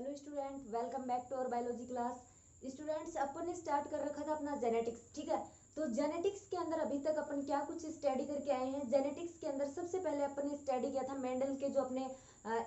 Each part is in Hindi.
Hello student, welcome back to our biology class. Students, अपन ने स्टार्ट कर रखा था अपना जेनेटिक्स। ठीक है, तो जेनेटिक्स के अंदर अभी तक अपन क्या कुछ स्टडी करके आए हैं। जेनेटिक्स के अंदर सबसे पहले अपन ने स्टडी किया था मेंडल के जो अपने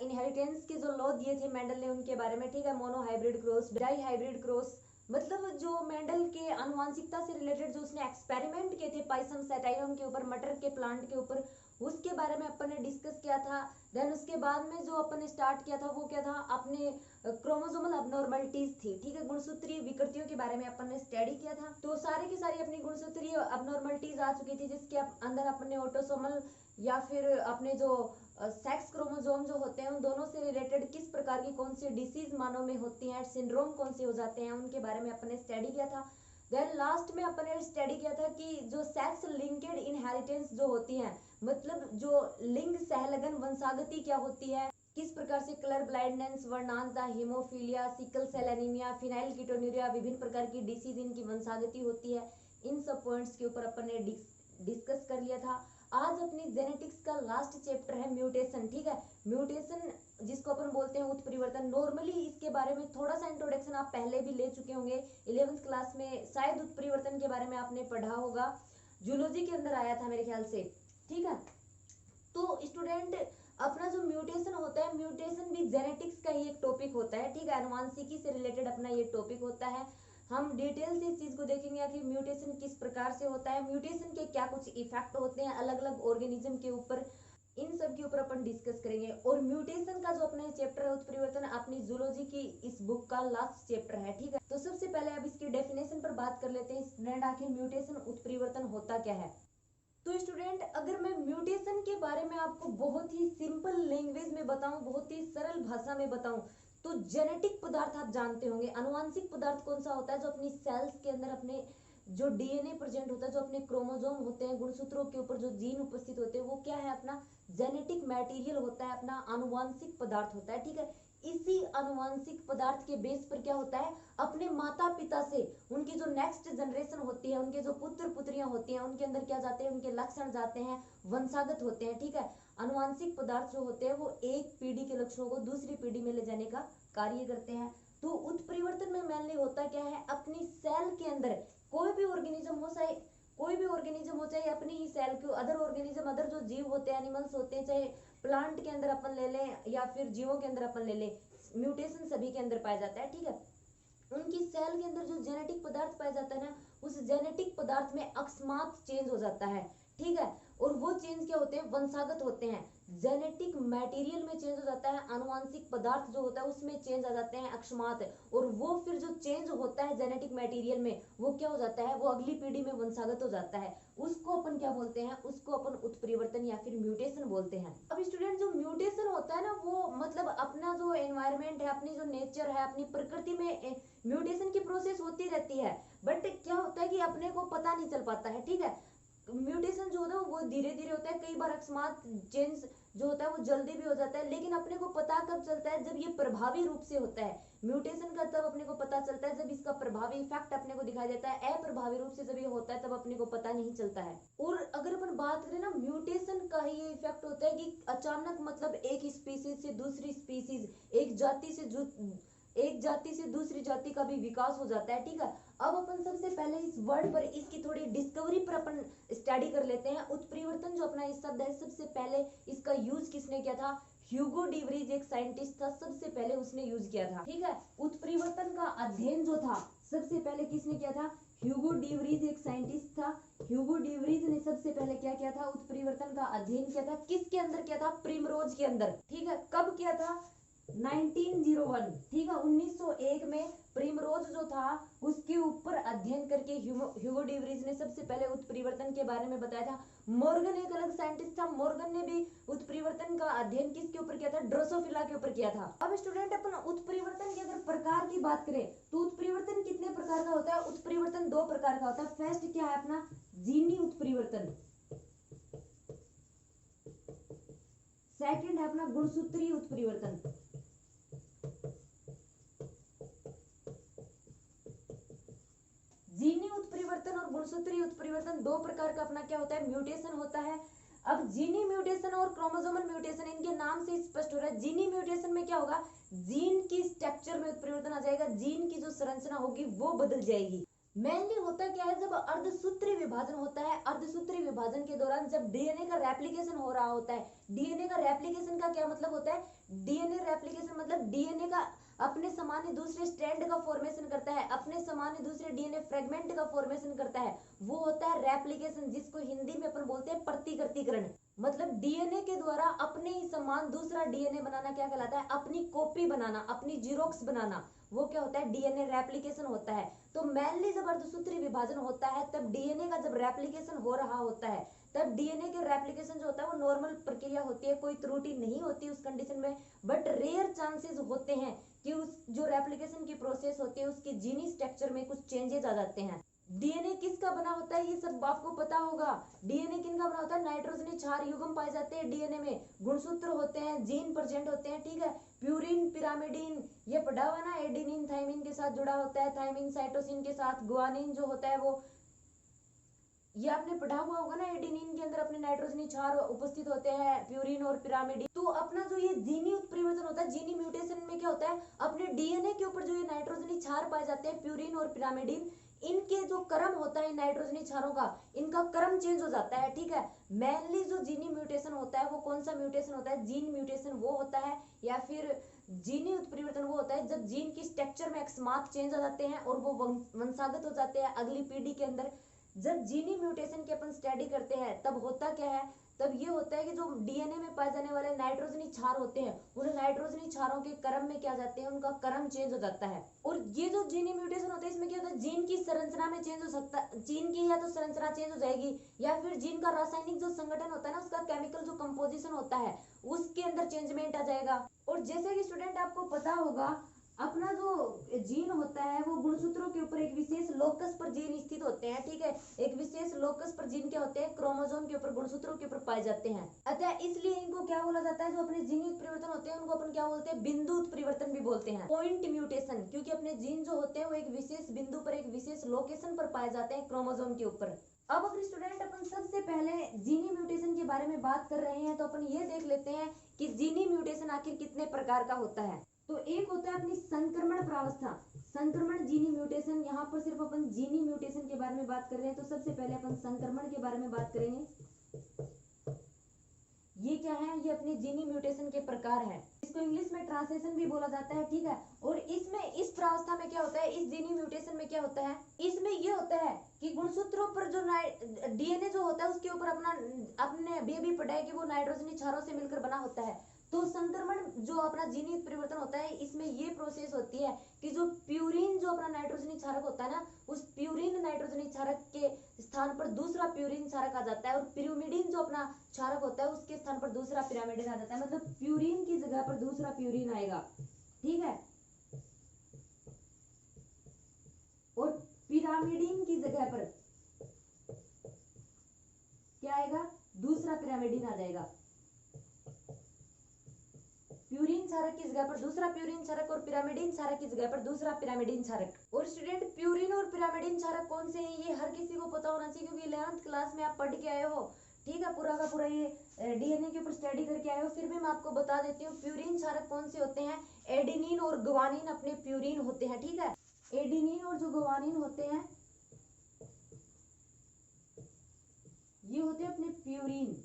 इनहेरिटेंस के जो लॉ दिए थे मेंडल ने, उनके बारे में। ठीक है, monohybrid cross, dihybrid cross, मतलब जो मेंडल के आनुवांशिकता से रिलेटेड जो उसने एक्सपेरिमेंट किए थे पाइसम सेटाइलम के ऊपर, मटर के प्लांट के ऊपर, उसके बारे में अपन ने डिस्कस किया था। देन उसके बाद में जो अपन ने स्टार्ट किया था वो क्या था, अपने क्रोमोसोमल अबनॉर्मलिटीज थी। ठीक है, गुणसूत्रीय विकृतियों के बारे में अपन ने स्टडी किया था। तो सारी की सारी अपनी गुणसूत्रीय अबनॉर्मलिटीज आ चुकी थी, जिसके अंदर अपने ऑटोसोमल या फिर अपने जो सेक्स क्रोमोसोम जो होते हैं उन दोनों से रिलेटेड किस प्रकार की कौन सी डिसीज मानव में होती हैं, सिंड्रोम कौन से हो जाते हैं, उनके बारे में अपन ने स्टडी किया था। देन लास्ट में अपन ने स्टडी किया था कि जो सेक्स लिंकेड इनहेरिटेंस जो होती है, मतलब जो लिंग सहलगन वंशागति क्या होती है, किस प्रकार से कलर ब्लाइंडनेस, वर्णांतता, haemophilia, sickle cell anaemia, phenylketonuria, विभिन्न प्रकार की डिसीज इनकी वंशागति होती है। इन सब पॉइंट्स के ऊपर अपन ने डिस्कस कर लिया था। आज अपनी जेनेटिक्स का लास्ट चैप्टर है म्यूटेशन। ठीक है, म्यूटेशन जिसको अपन बोलते हैं उत्परिवर्तन। नॉर्मली इसके बारे में थोड़ा सा इंट्रोडक्शन आप पहले भी ले चुके होंगे, 11th क्लास में शायद उत्परिवर्तन के बारे में आपने पढ़ा होगा, जूलॉजी के अंदर आया था मेरे ख्याल से। ठीक है, तो स्टूडेंट अपना जो म्यूटेशन होता है, म्यूटेशन भी जेनेटिक्स का ही एक टॉपिक होता है। ठीक है, आनुवांशिकी से रिलेटेड अपना ये टॉपिक होता है। हम डिटेल से इस चीज को देखेंगे कि म्यूटेशन किस प्रकार से होता है, म्यूटेशन के क्या कुछ इफेक्ट होते हैं अलग अलग ऑर्गेनिज्म के ऊपर, इन सब के ऊपर अपन डिस्कस करेंगे। और म्यूटेशन का जो अपना चैप्टर है उत्परिवर्तन, अपनी जूलॉजी की इस बुक का लास्ट चैप्टर है। ठीक है, तो सबसे पहले अब इसकी डेफिनेशन पर बात कर लेते हैं। स्टूडेंट, आखिर म्यूटेशन उत्परिवर्तन होता क्या है? तो स्टूडेंट, अगर मैं म्यूटेशन के बारे में आपको बहुत ही सिंपल लैंग्वेज में बताऊं, बहुत ही सरल भाषा में बताऊं, तो जेनेटिक पदार्थ आप जानते होंगे। आनुवांशिक पदार्थ कौन सा होता है? जो अपनी सेल्स के अंदर अपने जो डीएनए प्रेजेंट होता है, जो अपने क्रोमोसोम होते हैं, गुणसूत्रों के ऊपर जो जीन उपस्थित होते हैं, वो क्या है? अपना जेनेटिक मटेरियल होता है, अपना आनुवांशिक पदार्थ होता है। ठीक है, इसी आनुवांशिक पदार्थ के बेस पर क्या होता है, अपने माता पिता से उनकी जो नेक्स्ट जनरेशन होती है, उनके जो पुत्र पुत्रियां होती हैं, उनके अंदर क्या जाते हैं, उनके लक्षण जाते हैं, वंशागत होते हैं। ठीक है, आनुवांशिक पदार्थ जो होते हैं वो एक पीढ़ी के लक्षणों को दूसरी पीढ़ी में ले जाने का कार्य करते हैं। तो उत्परिवर्तन में मेनली होता क्या है, अपनी सेल के अंदर कोई भी ऑर्गेनिज्म हो, चाहे कोई भी ऑर्गेनिज्म हो, चाहे अपनी ही सेल के अदर ऑर्गेनिज्म, अदर जो जीव होते हैं, एनिमल्स होते हैं, चाहे प्लांट के अंदर अपन ले लें या फिर जीवों के अंदर अपन ले लें, म्यूटेशन सभी के अंदर पाया जाता है। ठीक है, उनकी सेल के अंदर जो जेनेटिक पदार्थ पाया जाता है ना, उस जेनेटिक पदार्थ में अकस्मात चेंज हो जाता है। ठीक है, और वो चेंज क्या होते हैं? वंशागत होते हैं। जेनेटिक मटेरियल में चेंज हो जाता है, आनुवांशिक पदार्थ जो होता है उसमें चेंज आ जाते हैं अकस्मात, और वो फिर जो चेंज होता है जेनेटिक मटेरियल में, वो क्या हो जाता है? वो अगली पीढ़ी में वंशागत हो जाता है। उसको अपन क्या बोलते हैं? उसको अपन उत्परिवर्तन या फिर म्यूटेशन बोलते हैं। अब स्टूडेंट, जो म्यूटेशन होता है ना, वो मतलब अपना जो एनवायरमेंट है, अपनी जो नेचर है, अपनी प्रकृति में म्यूटेशन की प्रोसेस होती रहती है, बट क्या होता है कि अपने को पता नहीं चल पाता है। ठीक है, म्यूटेशन जो होता है वो धीरे धीरे होता है, कई बार अकस्मात चेंज जो होता है वो जल्दी भी हो जाता है, लेकिन अपने को पता कब चलता है? जब ये प्रभावी रूप से होता है म्यूटेशन का, तब अपने को पता चलता है जब इसका प्रभावी इफेक्ट अपने को दिखाई देता है। अप्रभावी रूप से जब ये होता है तब अपने को पता नहीं चलता है। और अगर अपन बात करें ना, म्यूटेशन का ही ये इफेक्ट होता है कि अचानक मतलब एक स्पीसीज से दूसरी स्पीसीज, एक जाति से दूसरी जाति का भी विकास हो जाता है। ठीक है, अब अपन सबसे पहले इस वर्ड पर, इसकी थोड़ी डिस्कवरी पर अपन स्टडी कर लेते हैं। उत्परिवर्तन जो अपना इस शब्द है, सबसे पहले इसका यूज किसने किया था? ह्यूगो डिवरीज एक साइंटिस्ट था, सबसे पहले उसने यूज किया था। ठीक है, उत्परिवर्तन का अध्ययन जो था सबसे पहले किसने किया था? ह्यूगो डिवरीज एक साइंटिस्ट था। ह्यूगो डिवरीज ने सबसे पहले क्या किया था? उत्परिवर्तन का अध्ययन किया था। किसके अंदर किया था? प्रिमरोज के अंदर। ठीक है, कब किया था? 1901। ठीक है, 1901 में प्रिमरोज जो था उसके ऊपर अध्ययन करके ह्यूगो डिवरीज ने सबसे पहले उत्परिवर्तन के बारे में बताया था। मॉर्गन एक अलग साइंटिस्ट था, मॉर्गन ने भी उत्परिवर्तन का अध्ययन किसके ऊपर किया था? ड्रोसोफिला के ऊपर किया था। अब स्टूडेंट, अपन उत्परिवर्तन के अगर प्रकार की बात करें तो उत्परिवर्तन कितने प्रकार का होता है? उत्परिवर्तन दो प्रकार का होता है। फर्स्ट क्या है अपना? जीनी उत्परिवर्तन। सेकंड है अपना गुणसूत्रीय उत्परिवर्तन। जीनी उत्परिवर्तन और गुणसूत्रीय उत्परिवर्तन दो प्रकार का अपना क्या होता है? म्यूटेशन होता है। अब जीनी म्यूटेशन और क्रोमोसोमल म्यूटेशन, इनके नाम से स्पष्ट हो रहा है। जीनी म्यूटेशन में क्या होगा, जीन की स्ट्रक्चर में परिवर्तन आ जाएगा, जीन की जो संरचना होगी वो बदल जाएगी। मेनली होता क्या है, जब अर्धसूत्री विभाजन होता है, अर्धसूत्री विभाजन के दौरान जब डीएनए का रेप्लिकेशन हो रहा होता है, डीएनए का रेप्लिकेशन का क्या मतलब होता है, डीएनए रेप्लिकेशन मतलब डीएनए का अपने सामान्य दूसरे स्ट्रैंड का फॉर्मेशन करता है, अपने सामान्य दूसरे डीएनए फ्रेगमेंट का फॉर्मेशन करता है, वो होता है रेप्लिकेशन, जिसको हिंदी में अपन बोलते हैं प्रतिकृतिकरण। मतलब डीएनए के द्वारा अपने ही समान दूसरा डीएनए बनाना क्या कहलाता है, अपनी कॉपी बनाना, अपनी जीरोक्स बनाना, वो क्या होता है, डीएनए रेप्लिकेशन होता है। तो मेनली जब अर्धसूत्री विभाजन होता है तब डीएनए का जब रेप्लिकेशन हो रहा होता है, तब डीएनए के रेप्लिकेशन जो होता है वो नॉर्मल प्रक्रिया होती है, कोई त्रुटि नहीं होती उस कंडीशन में, बट रेयर चांसेस होते हैं कि उस जो रेप्लिकेशन की प्रोसेस होती है उसके जीनी स्ट्रक्चर में कुछ चेंजेस आ जाते हैं। डीएनए किसका बना होता है, ये सब आपको पता होगा। डीएनए किनका बना होता है, नाइट्रोजनी क्षार युग्म पाए जाते हैं डीएनए में, गुणसूत्र होते हैं, जीन प्रेजेंट होते हैं, ठीक है। प्यूरिन, पिरामिडिन, ये पढ़ा हुआ ना, एडेनिन थाइमिन के साथ जुड़ा होता है, थाइमिन साइटोसिन के साथ, गुआनिन जो होता है वो, ये आपने पढ़ा हुआ होगा ना, एडेनिन के अंदर अपने नाइट्रोजनी क्षार उपस्थित होते हैं, प्यूरिन और पिरामिडिन। तो अपना जो ये जीनी उत्परिवर्तन होता है, जीनी म्यूटेशन में क्या होता है, अपने डीएनए के ऊपर जो ये नाइट्रोजनी क्षार पाए जाते हैं, प्यूरिन और पिरामिडिन, इनके जो क्रम होता है नाइट्रोजनी क्षारों का, इनका क्रम चेंज हो जाता है, ठीक है। मेनली जो जीनी म्यूटेशन होता है वो कौन सा म्यूटेशन होता है, जीन म्यूटेशन वो होता है, या फिर जीनी उत्परिवर्तन वो होता है जब जीन की स्ट्रक्चर में अकस्मात चेंज आ जाते हैं और वो वंशागत हो जाते हैं अगली पीढ़ी के अंदर। जब जीनी म्यूटेशन की अपन स्टडी करते हैं तब होता क्या है, तब ये होता है कि जो डीएनए में पाए जाने वाले नाइट्रोजनी क्षार होते हैं, उन नाइट्रोजनी क्षारों के क्रम में क्या जाते हैं, उनका क्रम चेंज हो जाता है। और ये जो जीनी म्यूटेशन होता है इसमें क्या होता है, जीन की संरचना में चेंज हो सकता है, जीन की या तो संरचना चेंज हो जाएगी, या फिर जीन का रासायनिक जो संगठन होता है ना, उसका केमिकल जो कंपोजिशन होता है उसके अंदर चेंजमेंट आ जाएगा। और जैसे कि स्टूडेंट आपको पता होगा, अपना जो जीन होता है वो गुणसूत्रों के ऊपर एक विशेष लोकस पर जीन स्थित होते हैं, ठीक है। एक विशेष लोकस पर जीन क्या होते हैं, क्रोमोसोम के ऊपर, गुणसूत्रों के ऊपर पाए जाते हैं। अतः इसलिए इनको क्या बोला जाता है, जो अपने जीन उत्परिवर्तन होते हैं उनको अपन क्या बोलते हैं, बिंदु उत्परिवर्तन भी बोलते हैं, पॉइंट म्यूटेशन, क्योंकि अपने जीन जो होते हैं वो एक विशेष बिंदु पर, एक विशेष लोकेशन पर पाए जाते हैं क्रोमोसोम के ऊपर। अब अगर स्टूडेंट अपन सबसे पहले जीनी म्यूटेशन के बारे में बात कर रहे हैं तो अपन ये देख लेते हैं कि जीनी म्यूटेशन आखिर कितने प्रकार का होता है। तो एक होता है अपनी संक्रमण प्रावस्था, संक्रमण जीनी म्यूटेशन। यहाँ पर सिर्फ अपन जीनी म्यूटेशन के बारे में बात कर रहे हैं, तो सबसे पहले अपन संक्रमण के बारे में बात करेंगे। ये क्या है, ये अपनी जीनी म्यूटेशन के प्रकार है, इसको इंग्लिश में ट्रांसलेशन भी बोला जाता है, ठीक है। और इसमें इस प्रावस्था में क्या होता है, इस जीनी म्यूटेशन में क्या होता है, इसमें ये होता है कि गुणसूत्रों पर जो डीएनए जो होता है उसके ऊपर अपना, अपने अभी पढ़ा है कि वो नाइट्रोजनी क्षारों से मिलकर बना होता है। तो संक्रमण जो अपना जीनी परिवर्तन होता है इसमें ये प्रोसेस होती है कि जो प्यूरिन जो अपना नाइट्रोजनी क्षारक होता है ना, उस प्यूरिन नाइट्रोजनी क्षारक के स्थान पर दूसरा प्यूरिन क्षारक आ जाता है, और पिरिमिडिन जो अपना क्षारक होता है उसके स्थान पर दूसरा पिरामिडिन आ जाता है। मतलब प्यूरिन की जगह पर दूसरा प्यूरिन आएगा, ठीक है, और पिरामिडिन की जगह पर क्या आएगा, दूसरा पिरामिडिन आ जाएगा। प्यूरिन क्षारक की जगह पर दूसरा प्यूरिन क्षारक और पिरामिडिन क्षारक की जगह पर दूसरा पिरामिडिन क्षारक। और स्टूडेंट प्यूरिन और पिरामिडिन क्षारक कौन से हैं, ये हर किसी को पता होना चाहिए, क्योंकि 11th क्लास में आप पढ़ के आए हो, ठीक है, पूरा का पूरा ये डीएनए के ऊपर स्टडी करके आए हो। फिर भी मैं आपको बता देती हूँ प्यूरिन क्षारक कौन से होते हैं। एडेनिन और गुआनिन अपने प्यूरिन होते हैं, ठीक है। एडेनिन और जो गुआनिन होते हैं ये होते हैं अपने प्यूरिन,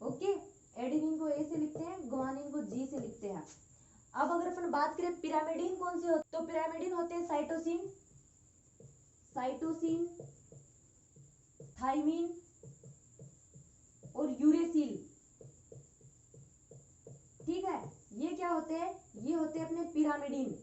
ओके। एडेनिन को ए से लिखते हैं, गुआनिन को जी से लिखते हैं। अब अगर अपन बात करें पिरामिडिन कौन से होते, तो पिरामिडिन होते हैं साइटोसिन, साइटोसिन, थाइमिन और यूरेसिल, ठीक है। ये क्या होते हैं, ये होते हैं अपने पिरामिडिन,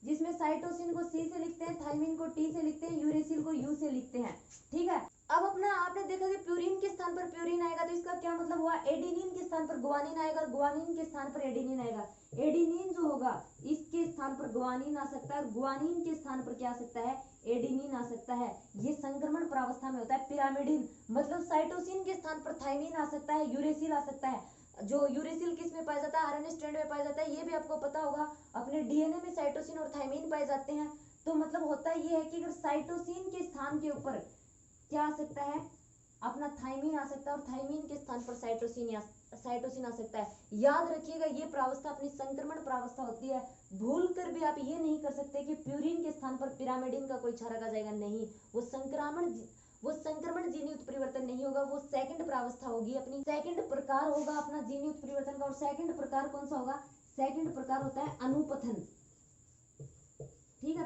जिसमें साइटोसिन को सी से लिखते हैं, थाइमिन को टी से लिखते हैं, यूरेसिल को यू से लिखते हैं, ठीक है। अब अपना आपने देखा कि प्यूरिन के स्थान पर प्यूरिन आएगा तो इसका क्या मतलब हुआ, एडेनिन के स्थान पर गुआनिन आएगा और गुआनिन के स्थान पर एडेनिन आएगा। एडेनिन जो होगा इसके स्थान पर गुआनिन आ सकता है और गुआनिन के स्थान पर क्या आ सकता है, एडेनिन आ सकता है। ये संक्रमण प्रावस्था में होता है। पिरामिडिन मतलब साइटोसिन के स्थान पर थाइमिन आ सकता है, यूरेसिल आ सकता है। जो यूरेसिल किस में पाया जाता है, आरएनए स्ट्रैंड में पाया जाता है, ये भी आपको पता होगा। अपने डीएनए में साइटोसिन और थाइमिन पाए जाते हैं। तो मतलब होता ये है कि अगर साइटोसिन के स्थान के ऊपर क्या आ सकता है, अपना थाइमीन आ सकता है, और थाइमीन के स्थान पर साइटोसिन आ सकता है। याद रखिएगा ये प्रावस्था अपनी संक्रमण प्रावस्था होती है। भूल कर भी आप ये नहीं कर सकते कि प्यूरिन के स्थान पर पिरामिडिन का कोई क्षारक आ जाएगा, नहीं, वो संक्रमण जीनी उत्परिवर्तन नहीं होगा, वो सेकंड प्रावस्था होगी, अपनी सेकंड प्रकार होगा अपना जीनी उत्परिवर्तन का। और सेकंड प्रकार कौन सा होगा, सेकंड प्रकार होता है अनुपथन, ठीक है।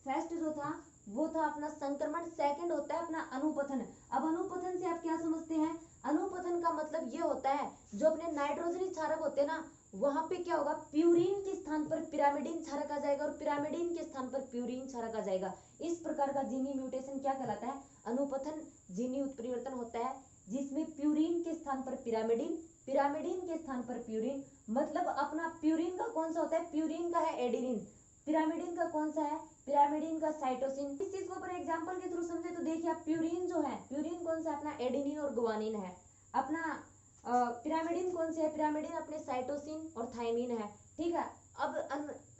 फर्स्ट जो था वो था अपना संक्रमण, सेकंड होता है अपना अनुपथन। अब अनुपथन से आप क्या समझते हैं, अनुपथन का मतलब ये होता है जो अपने नाइट्रोजनी क्षारक होते हैं ना, वहां पे क्या होगा, प्यूरिन के स्थान पर पिरामिडिन क्षारक आ जाएगा और पिरामिडिन के स्थान पर प्यूरिन क्षारक आ जाएगा। इस प्रकार का जीनी म्यूटेशन क्या कहलाता है, अनुपथन जीनी उत्परिवर्तन होता है, जिसमें प्यूरिन के स्थान पर पिरामिडिन, पिरामिडिन के स्थान पर प्यूरिन, मतलब अपना प्यूरिन का कौन सा होता है, प्यूरिन का है एडेनिन, पिरामिडिन का कौन सा है, पिरामिडिन का साइटोसिन। इस चीज को पर एग्जांपल के थ्रू समझे तो देखिए, आप प्यूरिन जो है, प्यूरिन कौन सा अपना एडेनिन और गुआनिन है, अपना पिरामिडिन कौन से है, पिरामिडिन अपने साइटोसिन और थाइमिन है, ठीक है। अब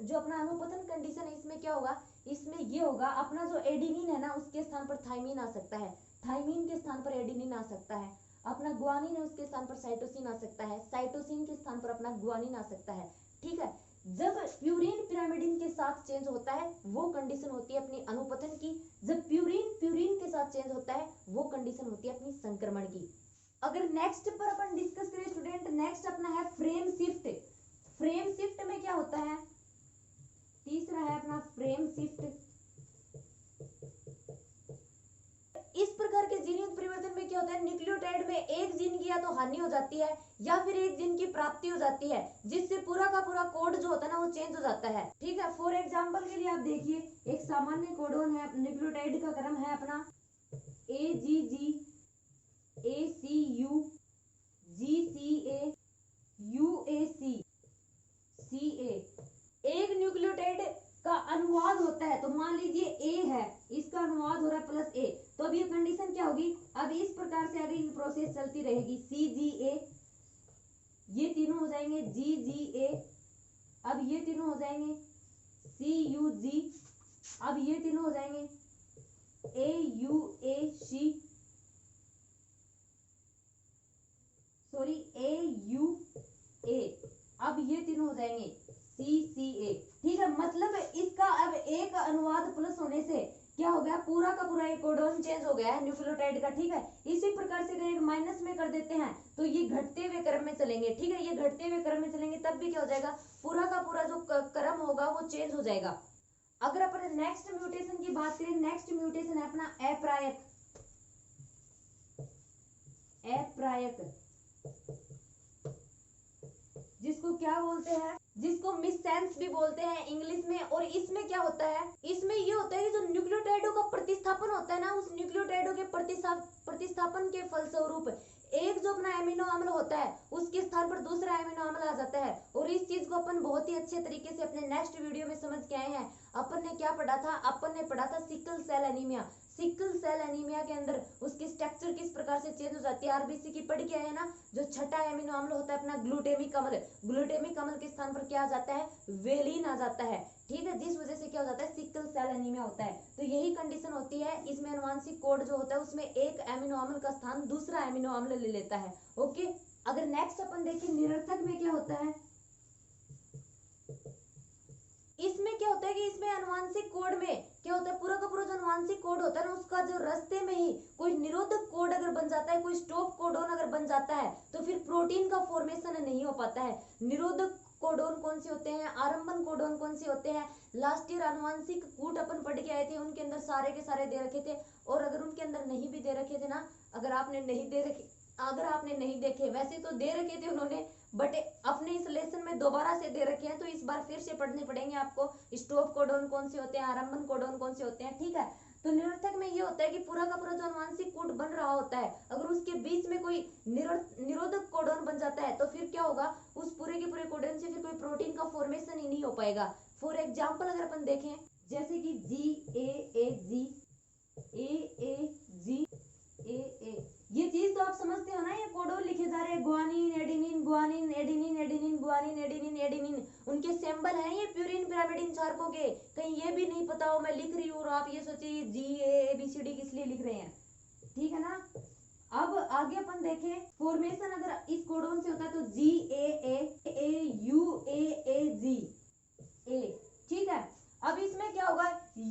जो अपना अनुपथन कंडीशन है इसमें क्या होगा, इसमें ये होगा अपना जो एडेनिन है ना उसके स्थान पर थाइमिन आ सकता है, थाइमिन के स्थान पर एडेनिन आ सकता है, अपना गुआनिन है उसके स्थान पर साइटोसिन आ सकता है, साइटोसिन के स्थान पर अपना गुआनिन आ सकता है, ठीक है। जब प्यूरिन पिरामिडिन के साथ चेंज होता है वो कंडीशन होती है अपनी अनुपथन की, जब प्यूरिन प्यूरिन के साथ चेंज होता है वो कंडीशन होती है अपनी संक्रमण की। अगर नेक्स्ट पर अपन डिस्कस करें स्टूडेंट, नेक्स्ट अपना है फ्रेम शिफ्ट। फ्रेम शिफ्ट में क्या होता है, तीसरा है अपना फ्रेम शिफ्ट। इस प्रकार के जीन उत्परिवर्तन में क्या होता है, न्यूक्लियोटाइड में एक जीन की या तो हानि हो जाती है या फिर एक जीन की प्राप्ति हो जाती है, जिससे पूरा का पूरा कोड जो होता है ना वो चेंज हो जाता है, ठीक है। फॉर एग्जांपल के लिए आप देखिए, एक सामान्य कोडोन है न्यूक्लियोटाइड का क्रम है अपना AGG ACU GCA UAC CA। एक न्यूक्लियोटाइड का अनुवाद होता है, तो मान लीजिए A है, इसका अनुवाद हो रहा है प्लस A, तो अब ये कंडीशन क्या होगी, अब इस प्रकार से आगे प्रोसेस चलती रहेगी, CGA, ये तीनों हो जाएंगे GGA, अब ये तीनों हो जाएंगे CUG, अब ये तीनों हो जाएंगे AUAC, सॉरी AUA, अब ये तीनों हो जाएंगे CCA, ठीक है। मतलब इसका अब एक अनुवाद प्लस होने से क्या हो गया, पूरा का पूरा एक कोडोन चेंज हो गया है न्यूक्लियोटाइड का, ठीक है। इसी प्रकार से अगर एक माइनस में कर देते हैं तो ये घटते हुए क्रम में चलेंगे, ठीक है, ये घटते हुए क्रम में चलेंगे, तब भी क्या हो जाएगा, पूरा का पूरा जो क्रम होगा वो चेंज हो जाएगा। अगर अपन नेक्स्ट म्यूटेशन की बात करें, नेक्स्ट म्यूटेशन है अपना अप्रायक, अप्रायक जिसको क्या बोलते हैं, जिसको मिससेंस भी बोलते हैं इंग्लिश में। और इसमें क्या होता है, इसमें ये होता है कि जो न्यूक्लियोटाइडों का प्रतिस्थापन होता है ना, उस न्यूक्लियोटाइडों के प्रतिस्थापन के फलस्वरूप एक जो अपना एमिनो अम्ल होता है उसके स्थान पर दूसरा एमिनो अम्ल आ जाता है। और इस चीज को अपन बहुत ही अच्छे तरीके से अपने नेक्स्ट वीडियो में समझ के आए हैं। अपन ने क्या पढ़ा था, अपन ने पढ़ा था sickle cell anaemia. Sickle cell anaemia के अंदर उसकी स्ट्रक्चर किस प्रकार से चेंज हो जाती है, आरबीसी की पढ़ के आए ना। जो छठा एमिनो अम्ल होता है अपना ग्लूटेमिक अम्ल, ग्लूटेमिक अम्ल के स्थान पर क्या आ जाता है, वेलिन आ जाता है, ठीक है, जिस वजह से क्या हो जाता है, सिकल सेल एनीमिया होता है। तो यही कंडीशन होती है, इसमें अनुवांशिक कोड जो होता है उसमें एक एमिनो अम्ल का स्थान दूसरा एमिनो अम्ल ले लेता है, ओके। अगर नेक्स्ट अपन देखें निरर्थक में क्या होता है, इसमें क्या होता है कि इसमें अनुवांशिक कोड में क्या होता है, पूरा का पूरा जो अनुवांशिक कोड होता है ना उसका जो रास्ते में ही कोई निरोधक कोड अगर बन जाता है, कोई स्टॉप कोडोन अगर बन जाता है, तो फिर प्रोटीन का फॉर्मेशन नहीं हो पाता है। निरोधक कोडोन कौन से होते हैं, आरंभन कोडोन कौन से होते हैं, लास्ट ईयर अनुवांशिक कूट अपन पढ़ के आए थे, उनके अंदर सारे के सारे दे रखे थे। और अगर उनके अंदर नहीं भी दे रखे थे ना, अगर आपने नहीं देखे, वैसे तो दे रखे थे उन्होंने, बट अपने इस लेसन में दोबारा से दे रखे हैं, तो इस बार फिर से पढ़ने पड़ेंगे आपको। स्टॉप कोडोन कौन से होते हैं, आरंभन कोडोन कौन से होते हैं, ठीक है। तो निरर्थक में ये होता है कि पूरा का पूरा जो अनुवांशिक कोड बन रहा होता है, अगर उसके बीच में कोई निरोधक कोडोन बन जाता है, तो फिर क्या होगा, उस पूरे के पूरे कोडोन से फिर कोई प्रोटीन का फॉर्मेशन ही नहीं हो पाएगा। फॉर एग्जाम्पल अगर अपन देखें, जैसे कि GAAG AAG AA, ये चीज तो आप समझते हो ना, ये कोडोन लिखे जा रहे हैं, guanine adenine guanine adenine adenine guanine adenine adenine, उनके सिंबल हैं ये प्यूरिन पिरामिडिन क्षारकों के। कहीं ये भी नहीं पता हो मैं लिख रही हूँ और आप ये सोचिए GAABCD किस लिए लिख रहे हैं, ठीक है ना। अब आगे अपन देखें फॉर्मेशन अगर इस कोडोन से होता है तो GAA, ठीक है। अब इसमें क्या होगा,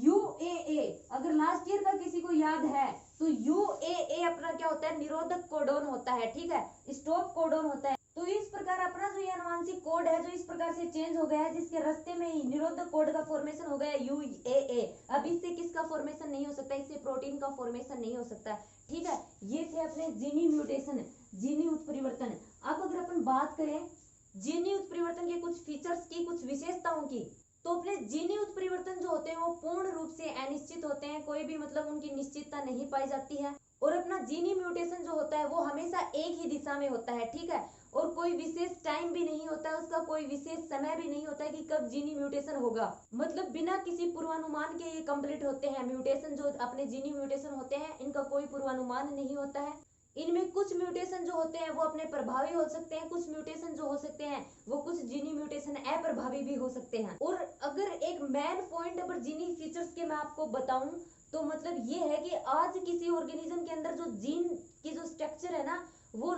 UAA, अगर लास्ट ईयर का किसी को याद है तो UAA अपना क्या होता है, निरोधक कोडोन होता है, ठीक है, स्टॉप कोडोन होता है। तो इस प्रकार अपना जो ये अनुवांशिक कोड है जो इस प्रकार से चेंज हो गया है, जिसके रास्ते में ही निरोधक कोड का फॉर्मेशन हो गया UAA। अब इससे किसका फॉर्मेशन नहीं हो सकता, इससे प्रोटीन का फॉर्मेशन नहीं हो सकता, ठीक है। ये थे अपने जीनी म्यूटेशन, जीनी उत्परिवर्तन। अब अगर अपन बात करें जीनी उत्परिवर्तन के कुछ फीचर्स की, कुछ विशेषताओं की, तो अपने जीनी उत्परिवर्तन जो होते हैं वो पूर्ण रूप से अनिश्चित होते हैं, कोई भी मतलब उनकी निश्चितता नहीं पाई जाती है। और अपना जीनी म्यूटेशन जो होता है वो हमेशा एक ही दिशा में होता है, ठीक है, और कोई विशेष टाइम भी नहीं होता है, उसका कोई विशेष समय भी नहीं होता है कि कब जीनी म्यूटेशन होगा, मतलब बिना किसी पूर्वानुमान के ये कंप्लीट होते हैं। म्यूटेशन जो अपने जीनी म्यूटेशन होते हैं इनका कोई पूर्वानुमान नहीं होता है। इनमें कुछ म्यूटेशन जो होते हैं वो अपने प्रभावी हो सकते हैं, कुछ म्यूटेशन जो हो सकते हैं वो कुछ जीनी म्यूटेशन अप्रभावी भी हो सकते हैं। और अगर एक मेन पॉइंट पर जीनी फीचर्स के मैं आपको बताऊं तो मतलब ये है कि आज किसी ऑर्गेनिज्म के अंदर जो जीन की जो स्ट्रक्चर है ना वो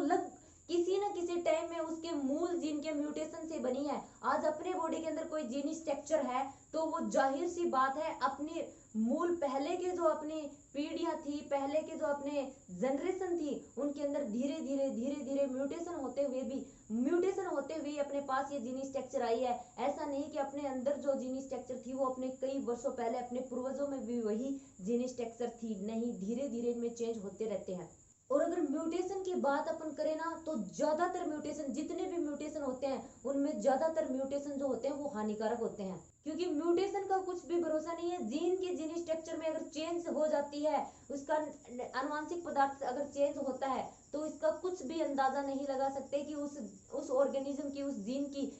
किसी न किसी टाइम में उसके मूल जीन के म्यूटेशन से बनी है। आज अपने बॉडी के अंदर कोई जीनी स्ट्रक्चर है तो वो जाहिर सी बात है अपने मूल पहले के जो अपनी पीढ़ियां थी, पहले के जो अपने जनरेशन थी, उनके अंदर धीरे धीरे म्यूटेशन होते हुए अपने पास ये जीनी स्ट्रक्चर आई है। ऐसा नहीं कि अपने अंदर जो जीनी स्ट्रक्चर थी वो अपने कई वर्षों पहले अपने पूर्वजों में भी वही जीनी स्ट्रक्चर थी, नहीं, धीरे धीरे इनमें चेंज होते रहते हैं। और अगर म्यूटेशन की बात अपन करें ना तो ज्यादातर म्यूटेशन, जितने भी म्यूटेशन होते हैं उनमें ज्यादातर म्यूटेशन जो होते हैं वो हानिकारक होते हैं, क्योंकि म्यूटेशन का कुछ भी भरोसा नहीं है। जीन के जीनी स्ट्रक्चर में अगर चेंज हो जाती है, उसका आनुवांशिक पदार्थ अगर चेंज होता है तो इसका कुछ भी अंदाजा नहीं लगा सकते कि उस ऑर्गेनिज्म की, उस जीन की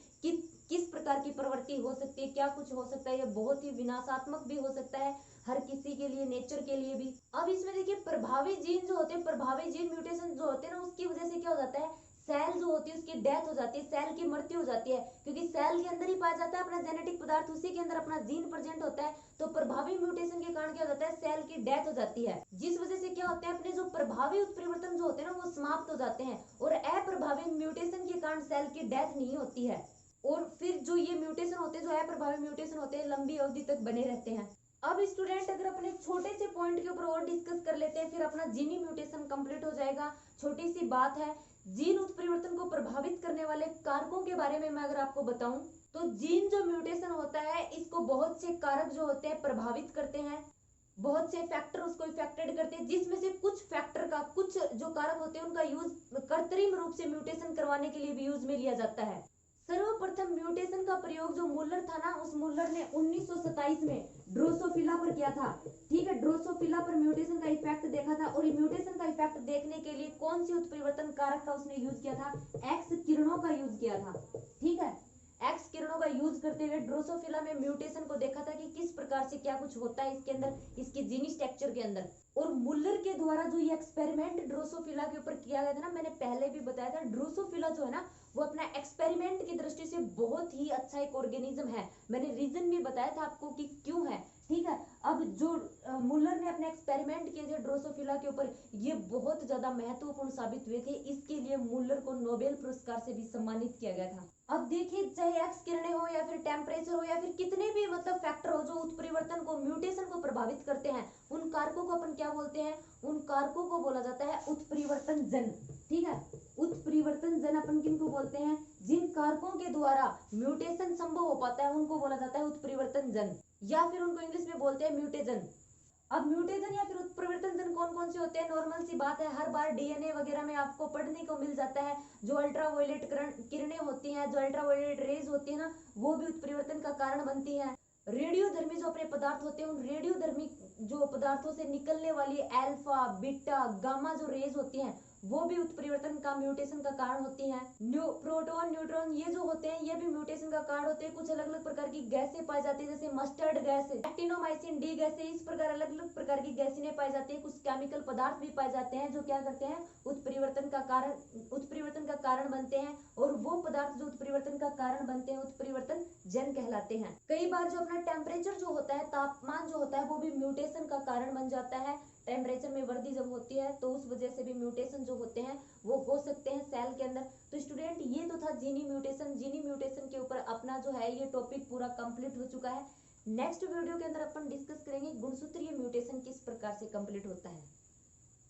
किस प्रकार की प्रवृत्ति हो सकती है, क्या कुछ हो सकता है। ये बहुत ही विनाशात्मक भी हो सकता है हर किसी के लिए, नेचर के लिए भी। अब इसमें देखिए प्रभावी जीन जो होते हैं, प्रभावी जीन म्यूटेशन जो होते हैं ना, उसकी वजह से क्या हो जाता है, सेल जो होती है उसकी डेथ हो जाती है, सेल की मृत्यु हो जाती है, क्योंकि सेल के अंदर ही पाया जाता है अपना जेनेटिक पदार्थ, उसी के अंदर अपना जीन प्रेजेंट होता है। तो प्रभावी म्यूटेशन के कारण क्या हो जाता है, सेल की डेथ हो जाती है, जिस वजह से क्या होता है अपने जो प्रभावी उत्परिवर्तन जो होते हैं ना वो समाप्त हो जाते हैं, और अप्रभावी म्यूटेशन के कारण सेल की डेथ नहीं होती है। और फिर जो ये म्यूटेशन होते हैं, जो अप्रभावी म्यूटेशन होते हैं, लंबी अवधि तक बने रहते हैं। अब स्टूडेंट अगर अपने छोटे से पॉइंट के ऊपर और डिस्कस कर लेते हैं, फिर अपना जीनी म्यूटेशन कंप्लीट हो जाएगा। छोटी सी बात है, जीन उत्परिवर्तन को प्रभावित करने वाले कारकों के बारे में मैं अगर आपको बताऊं तो जीन जो म्यूटेशन होता है इसको बहुत से कारक जो होते हैं प्रभावित करते हैं, बहुत से फैक्टर उसको इफेक्टेड करते हैं, जिसमें से कुछ फैक्टर का, कुछ जो कारक होते हैं उनका यूज कृत्रिम रूप से म्यूटेशन करवाने के लिए भी यूज में लिया जाता है। सर्वप्रथम म्यूटेशन का प्रयोग जो मुल्लर था ना, उस मुल्लर ने 1927 में ड्रोसोफिला पर किया था, ठीक है। ड्रोसोफिला पर म्यूटेशन का इफेक्ट देखा था, और ये म्यूटेशन का इफेक्ट देखने के लिए कौन सी उत्परिवर्तन कारक का उसने यूज किया था, एक्स किरणों का यूज किया था, ठीक है। एक्स किरणों का यूज करते हुए ड्रोसोफिला में म्यूटेशन को देखा था कि किस प्रकार से क्या कुछ होता है इसके अंदर, इसके जीनी स्ट्रक्चर के अंदर। और मुल्लर के द्वारा जो ये एक्सपेरिमेंट ड्रोसोफिला के ऊपर किया गया था ना, मैंने पहले भी बताया था, ड्रोसोफिला जो है ना वो अपना एक्सपेरिमेंट की दृष्टि से बहुत ही अच्छा एक ऑर्गेनिज्म है। मैंने रीजन भी बताया था आपको कि क्यों है, ठीक है। अब जो मुल्लर ने अपने एक्सपेरिमेंट किए थे ड्रोसोफिला के ऊपर, ये बहुत ज्यादा महत्वपूर्ण साबित हुए थे, इसके लिए मुल्लर को नोबेल पुरस्कार से भी सम्मानित किया गया था। अब देखिए, चाहे एक्स किरणें हो या फिर टेम्परेचर हो या फिर कितने भी मतलब फैक्टर हो जो उत्परिवर्तन को, म्यूटेशन को प्रभावित करते हैं, उन कारकों को अपन क्या बोलते हैं, उन कारकों को बोला जाता है उत्परिवर्तन जन, ठीक है। उत्परिवर्तन जन अपन किनको बोलते हैं, जिन कारकों के द्वारा म्यूटेशन संभव हो पाता है उनको बोला जाता है उत्परिवर्तन जन, या फिर उनको इंग्लिश में बोलते हैं म्यूटेजन। अब म्यूटेशन या फिर उत्परिवर्तन जन कौन कौन से होते हैं, नॉर्मल सी बात है, हर बार डीएनए वगैरह में आपको पढ़ने को मिल जाता है। जो अल्ट्रावायलेट किरणें होती हैं, जो अल्ट्रावायलेट रेज होती है ना, वो भी उत्परिवर्तन का कारण बनती है। रेडियोधर्मी जो अपने पदार्थ होते हैं, उन रेडियोधर्मी जो पदार्थों से निकलने वाली अल्फा, बीटा, गामा जो रेज होती हैं वो भी उत्परिवर्तन का, म्यूटेशन का कारण होती हैं। प्रोटॉन, न्यूट्रॉन ये जो होते हैं ये भी म्यूटेशन का कारण होते हैं। कुछ अलग अलग प्रकार की गैसें पाई जाती है, जैसे मस्टर्ड गैस, एक्टिनोमाइसिन डी गैसें, इस प्रकार अलग अलग प्रकार की गैसें पाई जाती है। कुछ केमिकल पदार्थ भी पाए जाते हैं जो क्या करते हैं, उत्परिवर्तन का कारण बनते हैं, और वो पदार्थ जो उत्परिवर्तन का कारण बनते हैं उत्परिवर्तन जन कहलाते हैं। कई बार जो अपना टेम्परेचर जो होता है, तापमान जो होता है, वो भी म्यूटेशन का कारण बन जाता है, टेम्परेचर में वृद्धि जब होती है तो उस वजह से भी म्यूटेशन जो होते हैं वो हो सकते हैं सेल के अंदर। तो स्टूडेंट ये तो था जीनी म्यूटेशन के ऊपर अपना जो है ये टॉपिक पूरा कंप्लीट हो चुका है। नेक्स्ट वीडियो के अंदर अपन डिस्कस करेंगे गुणसूत्रीय म्यूटेशन किस प्रकार से कंप्लीट होता है।